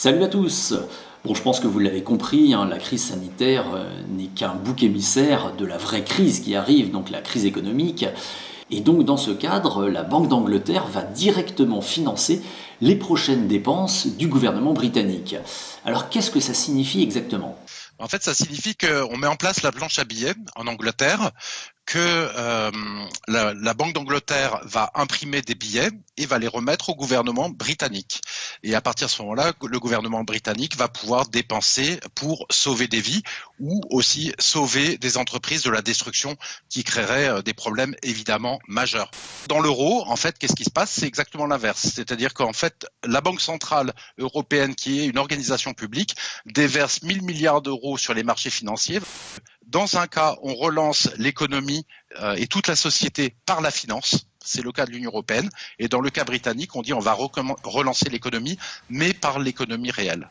Salut à tous. Bon, je pense que vous l'avez compris, la crise sanitaire n'est qu'un bouc émissaire de la vraie crise qui arrive, donc la crise économique. Et donc dans ce cadre, la Banque d'Angleterre va directement financer les prochaines dépenses du gouvernement britannique. Alors qu'est-ce que ça signifie exactement? En fait, ça signifie qu'on met en place la planche à billets en Angleterre, que la Banque d'Angleterre va imprimer des billets et va les remettre au gouvernement britannique. Et à partir de ce moment-là, le gouvernement britannique va pouvoir dépenser pour sauver des vies ou aussi sauver des entreprises de la destruction qui créerait des problèmes évidemment majeurs. Dans l'euro, en fait, qu'est-ce qui se passe? C'est exactement l'inverse. C'est-à-dire qu'en fait, la Banque centrale européenne, qui est une organisation publique, déverse 1000 milliards d'euros sur les marchés financiers. Dans un cas, on relance l'économie et toute la société par la finance. C'est le cas de l'Union européenne. Et dans le cas britannique, on dit on va relancer l'économie, mais par l'économie réelle.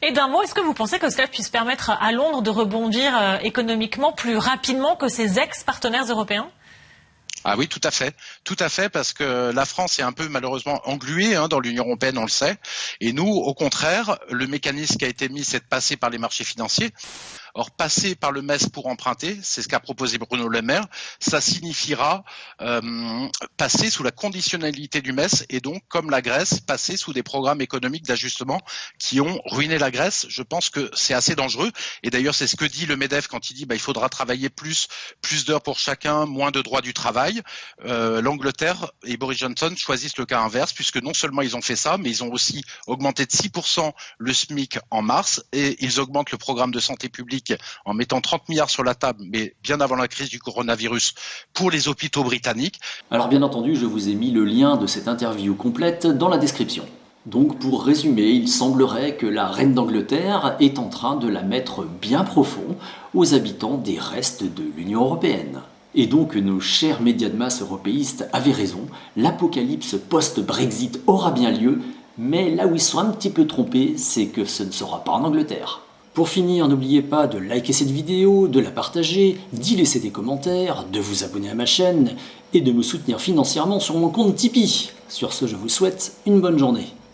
Et d'un mot, est-ce que vous pensez que cela puisse permettre à Londres de rebondir économiquement plus rapidement que ses ex-partenaires européens ? Ah oui, tout à fait, parce que la France est un peu malheureusement engluée dans l'Union européenne, on le sait. Et nous, au contraire, le mécanisme qui a été mis, c'est de passer par les marchés financiers. Or, passer par le MES pour emprunter, c'est ce qu'a proposé Bruno Le Maire, ça signifiera passer sous la conditionnalité du MES et donc, comme la Grèce, passer sous des programmes économiques d'ajustement qui ont ruiné la Grèce. Je pense que c'est assez dangereux. Et d'ailleurs, c'est ce que dit le MEDEF quand il dit il faudra travailler plus d'heures pour chacun, moins de droits du travail. L'Angleterre et Boris Johnson choisissent le cas inverse, puisque non seulement ils ont fait ça, mais ils ont aussi augmenté de 6% le SMIC en mars et ils augmentent le programme de santé publique en mettant 30 milliards sur la table, mais bien avant la crise du coronavirus, pour les hôpitaux britanniques. Alors bien entendu, je vous ai mis le lien de cette interview complète dans la description. Donc pour résumer, il semblerait que la reine d'Angleterre est en train de la mettre bien profond aux habitants des restes de l'Union européenne. Et donc nos chers médias de masse européistes avaient raison, l'apocalypse post-Brexit aura bien lieu, mais là où ils sont un petit peu trompés, c'est que ce ne sera pas en Angleterre. Pour finir, n'oubliez pas de liker cette vidéo, de la partager, d'y laisser des commentaires, de vous abonner à ma chaîne et de me soutenir financièrement sur mon compte Tipeee. Sur ce, je vous souhaite une bonne journée.